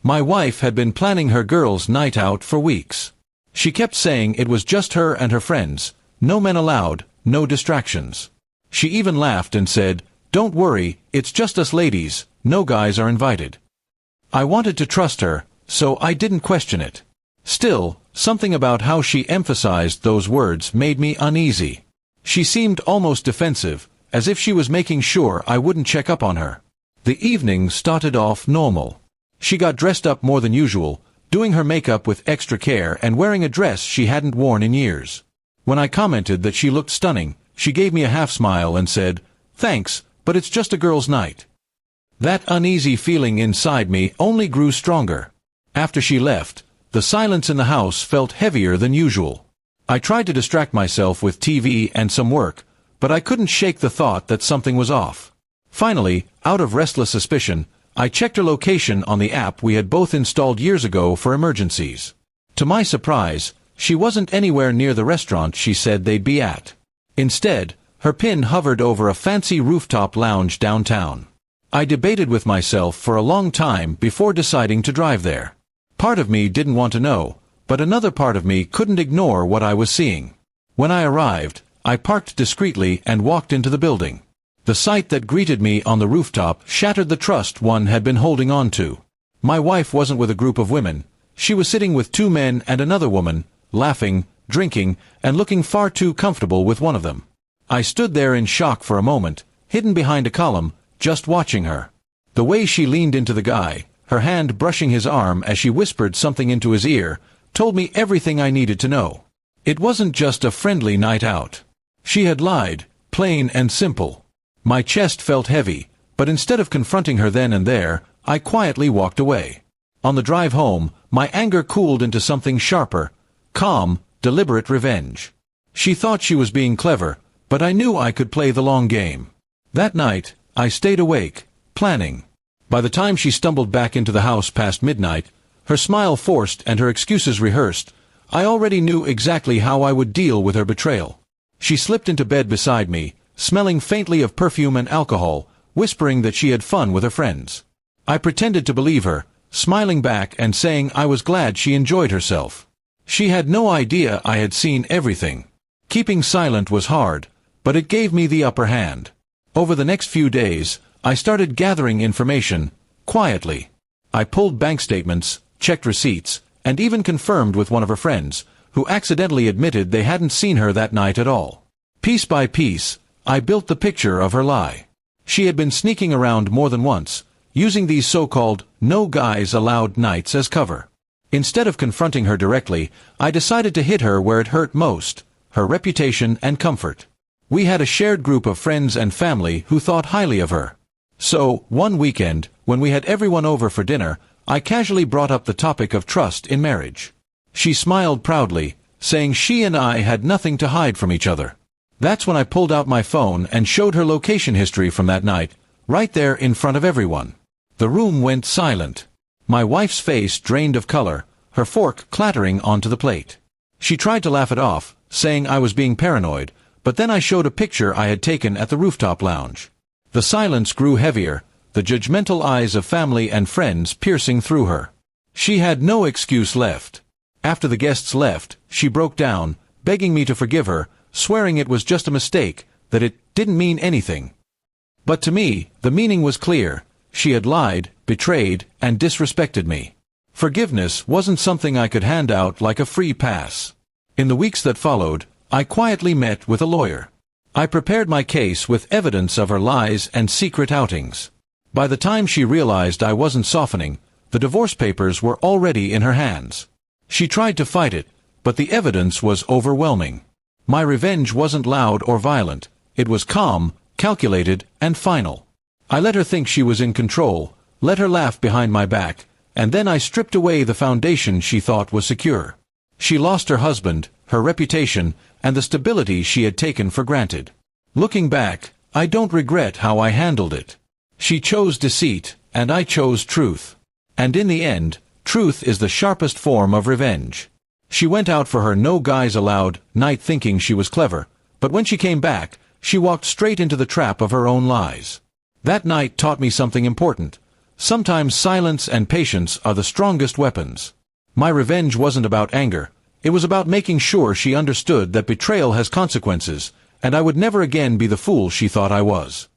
My wife had been planning her girls' night out for weeks. She kept saying it was just her and her friends, no men allowed, no distractions. She even laughed and said, "Don't worry, it's just us ladies, no guys are invited." I wanted to trust her, so I didn't question it. Still, something about how she emphasized those words made me uneasy. She seemed almost defensive, as if she was making sure I wouldn't check up on her. The evening started off normal. She got dressed up more than usual, doing her makeup with extra care and wearing a dress she hadn't worn in years. When I commented that she looked stunning, she gave me a half-smile and said, "Thanks, but it's just a girls' night." That uneasy feeling inside me only grew stronger. After she left, the silence in the house felt heavier than usual. I tried to distract myself with TV and some work, but I couldn't shake the thought that something was off. Finally, out of restless suspicion, I checked her location on the app we had both installed years ago for emergencies. To my surprise, she wasn't anywhere near the restaurant she said they'd be at. Instead, her pin hovered over a fancy rooftop lounge downtown. I debated with myself for a long time before deciding to drive there. Part of me didn't want to know, but another part of me couldn't ignore what I was seeing. When I arrived, I parked discreetly and walked into the building. The sight that greeted me on the rooftop shattered the trust one had been holding on to. My wife wasn't with a group of women. She was sitting with two men and another woman, laughing, drinking, and looking far too comfortable with one of them. I stood there in shock for a moment, hidden behind a column, just watching her. The way she leaned into the guy, her hand brushing his arm as she whispered something into his ear, told me everything I needed to know. It wasn't just a friendly night out. She had lied, plain and simple. My chest felt heavy, but instead of confronting her then and there, I quietly walked away. On the drive home, my anger cooled into something sharper, calm, deliberate revenge. She thought she was being clever, but I knew I could play the long game. That night, I stayed awake, planning. By the time she stumbled back into the house past midnight, her smile forced and her excuses rehearsed, I already knew exactly how I would deal with her betrayal. She slipped into bed beside me, smelling faintly of perfume and alcohol, whispering that she had fun with her friends. I pretended to believe her, smiling back and saying I was glad she enjoyed herself. She had no idea I had seen everything. Keeping silent was hard, but it gave me the upper hand. Over the next few days, I started gathering information, quietly. I pulled bank statements, checked receipts, and even confirmed with one of her friends, who accidentally admitted they hadn't seen her that night at all. Piece by piece, I built the picture of her lie. She had been sneaking around more than once, using these so-called no guys allowed nights as cover. Instead of confronting her directly, I decided to hit her where it hurt most, her reputation and comfort. We had a shared group of friends and family who thought highly of her. So, one weekend, when we had everyone over for dinner, I casually brought up the topic of trust in marriage. She smiled proudly, saying she and I had nothing to hide from each other. That's when I pulled out my phone and showed her location history from that night, right there in front of everyone. The room went silent. My wife's face drained of color, her fork clattering onto the plate. She tried to laugh it off, saying I was being paranoid, but then I showed a picture I had taken at the rooftop lounge. The silence grew heavier, the judgmental eyes of family and friends piercing through her. She had no excuse left. After the guests left, she broke down, begging me to forgive her, swearing it was just a mistake, that it didn't mean anything. But to me, the meaning was clear. She had lied, betrayed, and disrespected me. Forgiveness wasn't something I could hand out like a free pass. In the weeks that followed, I quietly met with a lawyer. I prepared my case with evidence of her lies and secret outings. By the time she realized I wasn't softening, the divorce papers were already in her hands. She tried to fight it, but the evidence was overwhelming. My revenge wasn't loud or violent. It was calm, calculated, and final. I let her think she was in control, let her laugh behind my back, and then I stripped away the foundation she thought was secure. She lost her husband, her reputation, and the stability she had taken for granted. Looking back, I don't regret how I handled it. She chose deceit, and I chose truth. And in the end, truth is the sharpest form of revenge. She went out for her no guys allowed night thinking she was clever, but when she came back, she walked straight into the trap of her own lies. That night taught me something important. Sometimes silence and patience are the strongest weapons. My revenge wasn't about anger. It was about making sure she understood that betrayal has consequences, and I would never again be the fool she thought I was.